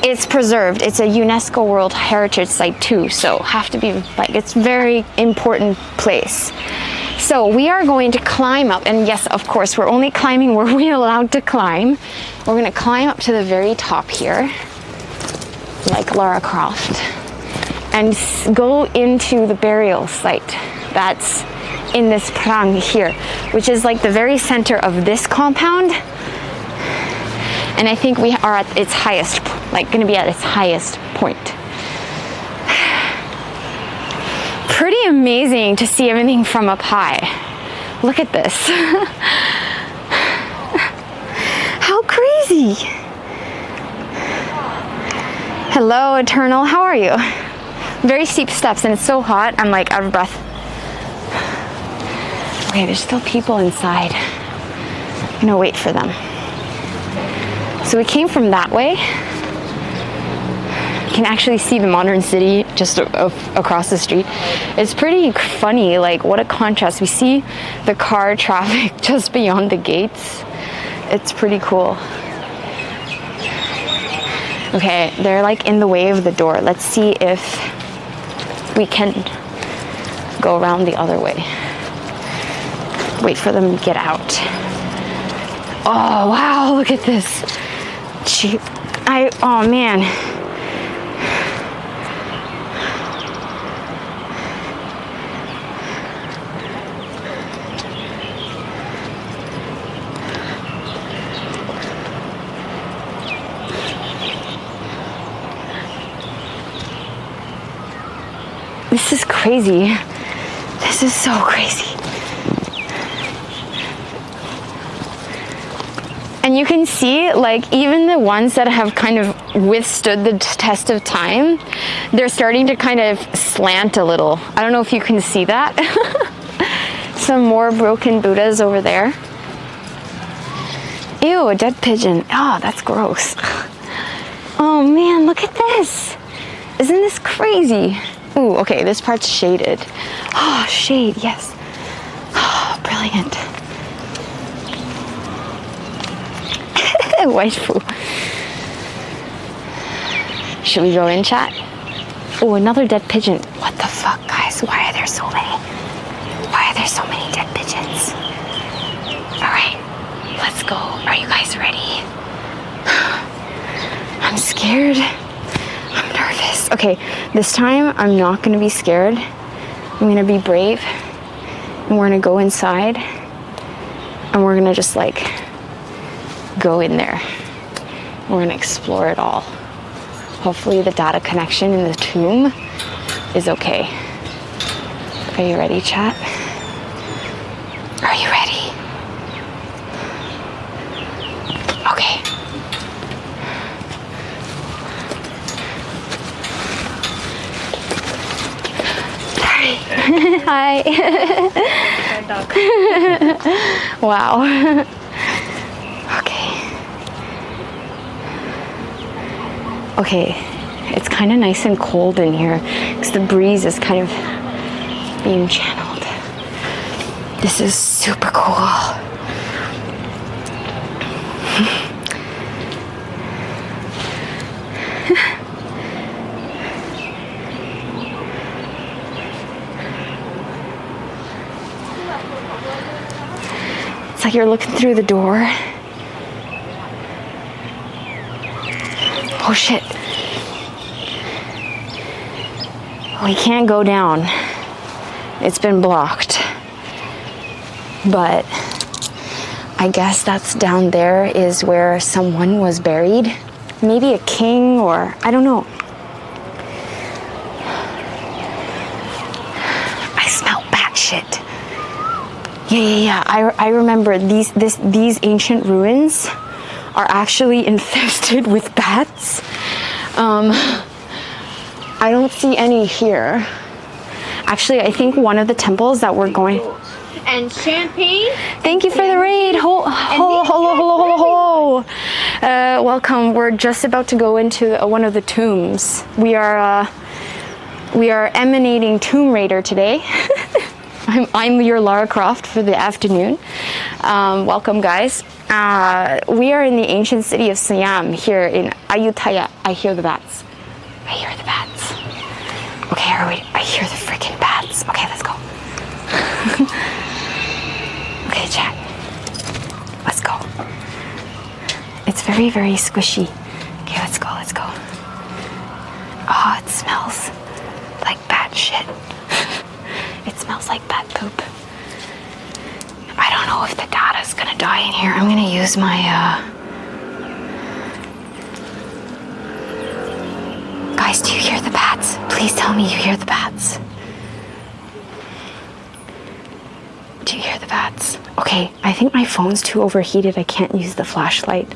it's preserved. It's a UNESCO World Heritage Site too, so have to be it's a very important place. So we are going to climb up, and yes, of course, we're only climbing where we're allowed to climb. We're going to climb up to the very top here, like Lara Croft, and go into the burial site that's in this prang here, which is like the very center of this compound. And I think we are at its highest, going to be at its highest point. Pretty amazing to see everything from up high. Look at this. How crazy. Hello, Eternal, how are you? Very steep steps, and it's so hot, I'm like out of breath. Okay, there's still people inside. I'm gonna wait for them. So we came from that way. You can actually see the modern city just across the street. It's pretty funny, what a contrast. We see the car traffic just beyond the gates. It's pretty cool. Okay, they're in the way of the door. Let's see if we can go around the other way. Wait for them to get out. Oh, wow, look at this. Oh man. This is crazy. This is so crazy. And you can see, even the ones that have kind of withstood the test of time, they're starting to kind of slant a little. I don't know if you can see that. Some more broken Buddhas over there. Ew, a dead pigeon. Oh, that's gross. Oh man, look at this. Isn't this crazy? Ooh, okay, this part's shaded. Oh, shade, yes. Oh, brilliant. Waifu. Should we go in, chat? Oh, another dead pigeon. What the fuck, guys? Why are there so many? Why are there so many dead pigeons? Alright, let's go. Are you guys ready? I'm scared. I'm nervous. Okay, this time I'm not gonna be scared. I'm gonna be brave. And we're gonna go inside. And we're gonna just go in there. We're gonna explore it all. Hopefully the data connection in the tomb is okay. Are you ready, chat? Are you ready? Okay. Sorry. Hi. Wow. Okay. Okay. It's kind of nice and cold in here because the breeze is kind of being channeled. This is super cool. It's like you're looking through the door. Oh shit. We can't go down. It's been blocked. But I guess that's down there is where someone was buried. Maybe a king or I don't know. I smell bat shit. Yeah. I remember these ancient ruins are actually infested with bats. I don't see any here. Actually, I think one of the temples that we're going. And champagne. Thank you for the raid. Hello. Welcome. We're just about to go into one of the tombs. We are emanating Tomb Raider today. I'm your Lara Croft for the afternoon. Welcome, guys. We are in the ancient city of Siam here in Ayutthaya. I hear the bats. I hear the bats. Okay, I hear the freaking bats. Okay, let's go. Okay, chat. Let's go. It's very, very squishy. Okay, let's go. Oh, it smells like bat shit. It smells like bat poop. I don't know if the data's gonna die in here. I'm gonna use my, Guys, do you hear the bats? Please tell me you hear the bats. Do you hear the bats? Okay, I think my phone's too overheated. I can't use the flashlight.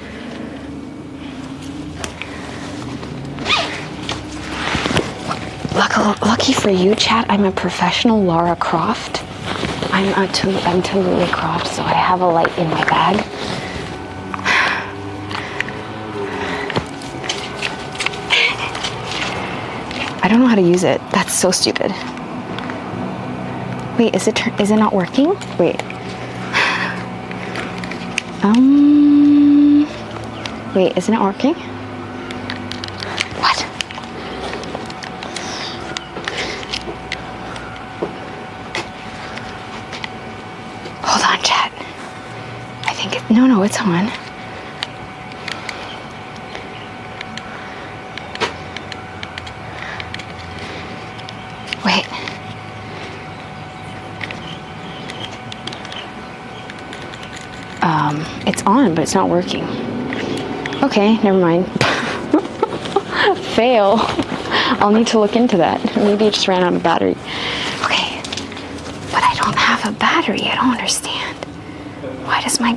Lucky for you, chat, I'm a professional Lara Croft. I'm Tallulah Croft, so I have a light in my bag. I don't know how to use it. That's so stupid. Wait, is it not working? Wait. Wait, isn't it working? What? Hold on, chat. I think no, it's on. Wait. It's on, but it's not working. Okay, never mind. Fail. I'll need to look into that. Maybe it just ran out of battery. Okay, but I don't have a battery. I don't understand. Why does my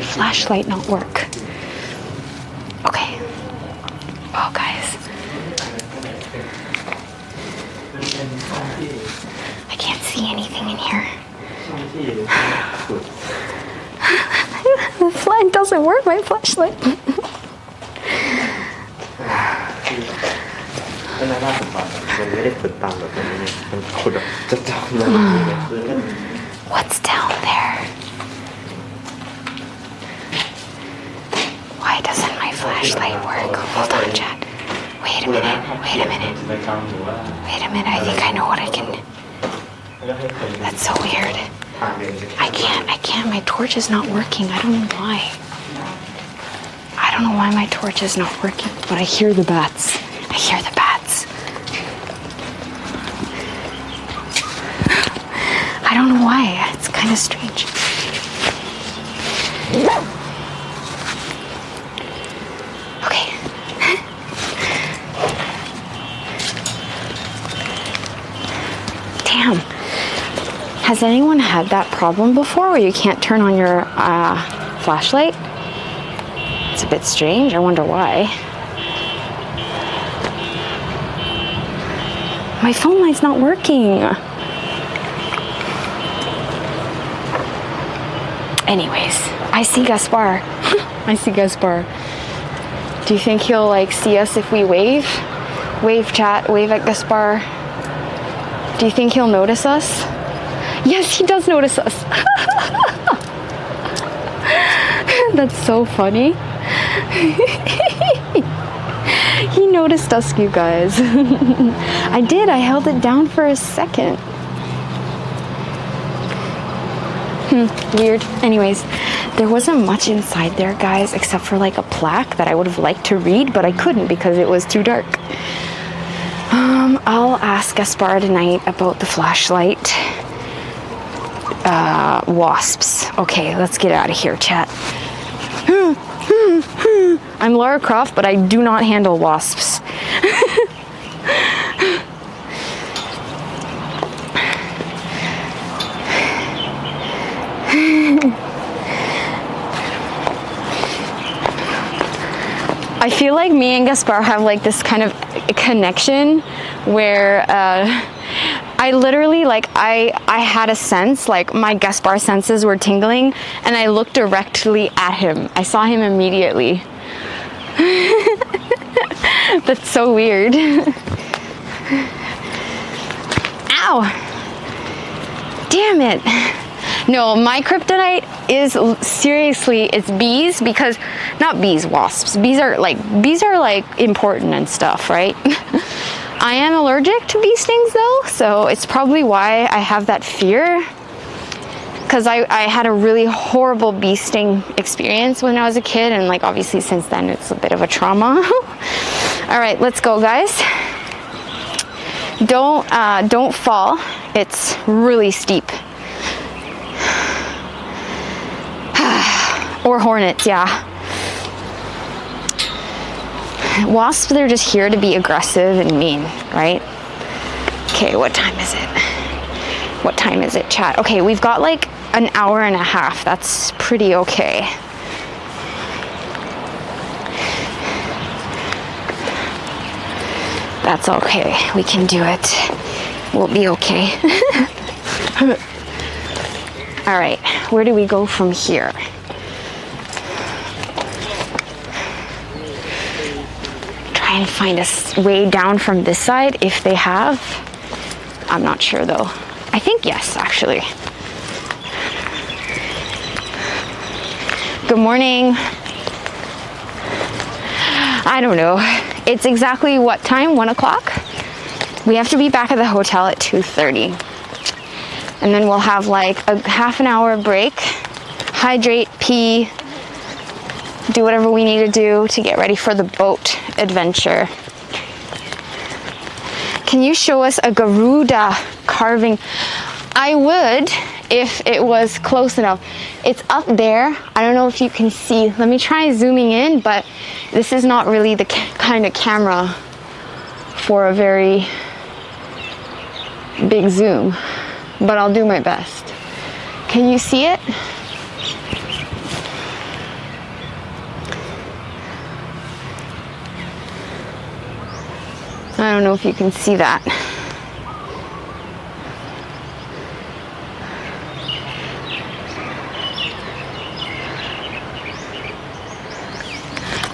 flashlight not work? Okay. Oh, guys. I can't see anything in here. The flag doesn't work, my flashlight. What's down there? Why doesn't my flashlight work? Hold on, chat. Wait a minute. I think I know what I can. That's so weird. I can't. My torch is not working. I don't know why. I don't know why my torch is not working, but I hear the bats. I don't know why. It's kind of strange. Okay. Damn. Has anyone had that problem before where you can't turn on your flashlight? It's a bit strange. I wonder why. My phone light's not working. Anyways, I see Gaspar. I see Gaspar. Do you think he'll like see us if we wave? Wave, chat, wave at Gaspar. Do you think he'll notice us? Yes, he does notice us. That's so funny. He noticed us, you guys. I did, I held it down for a second. Weird. Anyways, there wasn't much inside there, guys, except for like a plaque that I would have liked to read, but I couldn't because it was too dark. I'll ask Gaspar tonight about the flashlight. Wasps. Okay, let's get out of here, chat. I'm Lara Croft, but I do not handle wasps. I feel like me and Gaspar have like this kind of connection where I literally like I had a sense, like my Gaspar senses were tingling, and I looked directly at him. I saw him immediately. That's so weird. Ow! Damn it. No, my kryptonite is seriously, it's bees, because not bees, wasps. Bees are like important and stuff, right? I am allergic to bee stings though, so it's probably why I have that fear. Because I had a really horrible bee sting experience when I was a kid, and like obviously since then it's a bit of a trauma. All right, let's go, guys. Don't fall. It's really steep. Or hornets, yeah. Wasps, they're just here to be aggressive and mean, right? Okay, what time is it? What time is it, chat? Okay, we've got like an hour and a half. That's pretty okay. That's okay. We can do it. We'll be okay. All right, where do we go from here? Try and find a way down from this side if they have. I'm not sure though. I think yes, actually. Good morning. I don't know. It's exactly what time? 1 o'clock? We have to be back at the hotel at 2:30. And then we'll have like a half an hour break, hydrate, pee, do whatever we need to do to get ready for the boat adventure. Can you show us a Garuda carving? I would if it was close enough. It's up there. I don't know if you can see. Let me try zooming in, but this is not really the kind of camera for a very big zoom, but I'll do my best. Can you see it? I don't know if you can see that.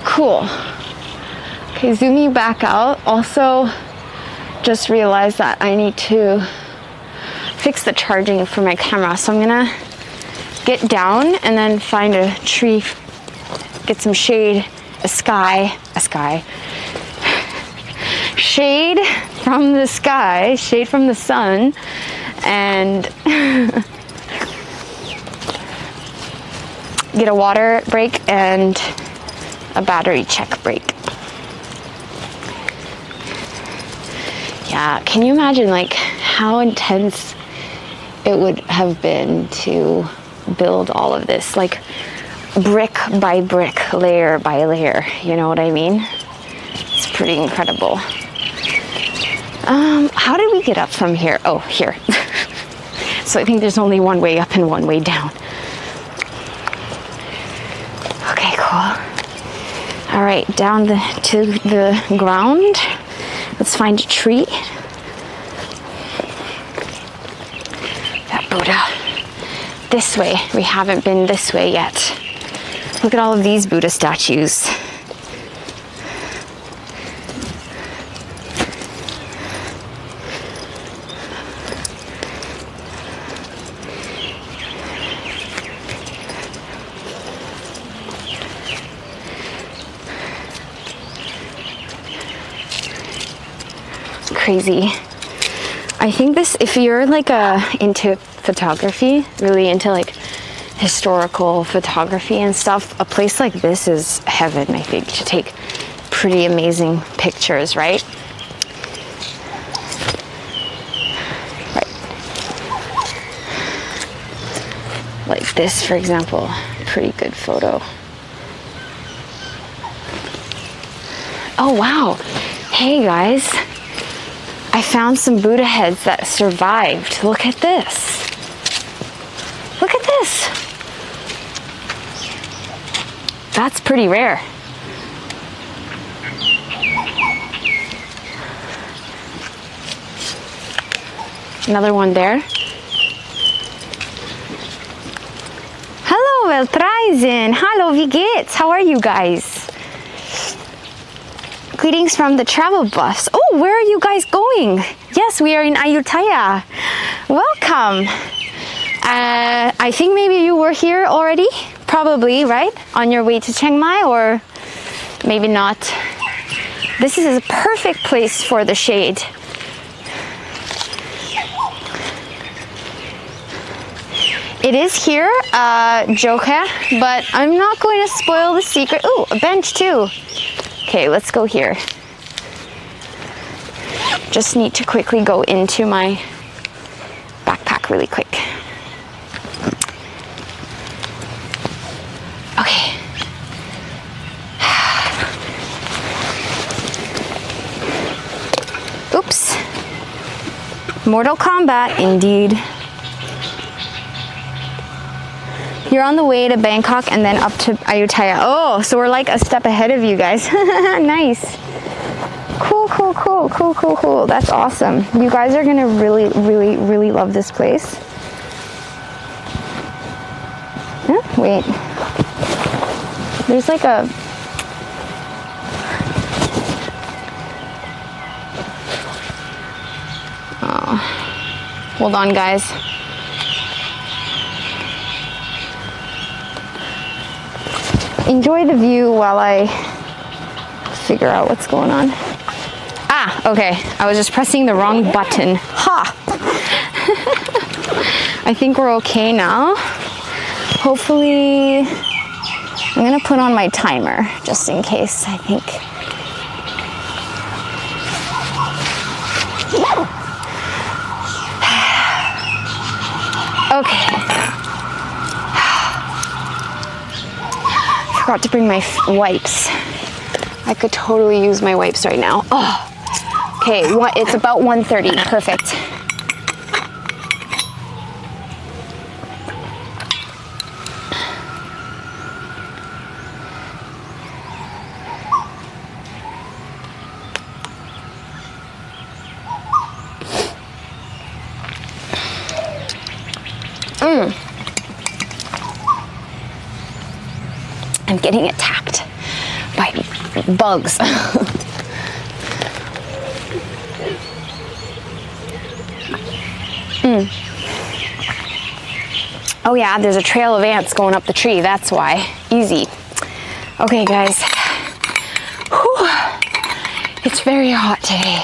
Cool. Okay, zooming back out. Also, just realized that I need to fix the charging for my camera. So I'm gonna get down and then find a tree, get some shade, shade from the sky, shade from the sun, and get a water break and a battery check break. Yeah, can you imagine like how intense it would have been to build all of this, like brick by brick, layer by layer, you know what I mean? It's pretty incredible. How did we get up from here? Oh, here. So I think there's only one way up and one way down. Okay, cool. All right, down to the ground. Let's find a tree. That Buddha. This way. We haven't been this way yet. Look at all of these Buddha statues. Crazy. I think this, if you're like into photography, really into like historical photography and stuff, a place like this is heaven, I think, to take pretty amazing pictures, right? Like this, for example, pretty good photo. Oh wow, hey guys, I found some Buddha heads that survived. Look at this. Look at this. That's pretty rare. Another one there. Hello, Weltreisen. Hallo, wie geht's? How are you guys? Greetings from the travel bus. Oh, where are you guys going? Yes, we are in Ayutthaya. Welcome. I think maybe you were here already, probably, right? On your way to Chiang Mai, or maybe not. This is a perfect place for the shade. It is here, Joka, but I'm not going to spoil the secret. Ooh, a bench too. Okay, let's go here. Just need to quickly go into my backpack really quick. Okay. Oops. Mortal Kombat, indeed. You're on the way to Bangkok and then up to Ayutthaya. Oh, so we're like a step ahead of you guys. Nice. Cool, cool, cool, cool, cool, cool. That's awesome. You guys are gonna really, really, really love this place. Wait. There's like a... Oh. Hold on, guys. Enjoy the view while I figure out what's going on. Ah, okay. I was just pressing the wrong button. Ha! I think we're okay now. Hopefully, I'm gonna put on my timer just in case, I think. Okay. Forgot to bring my wipes. I could totally use my wipes right now. Oh. Okay, it's about 1:30. Perfect. I'm getting attacked by bugs. Oh yeah, there's a trail of ants going up the tree. That's why. Easy. Okay, guys. Whew. It's very hot today.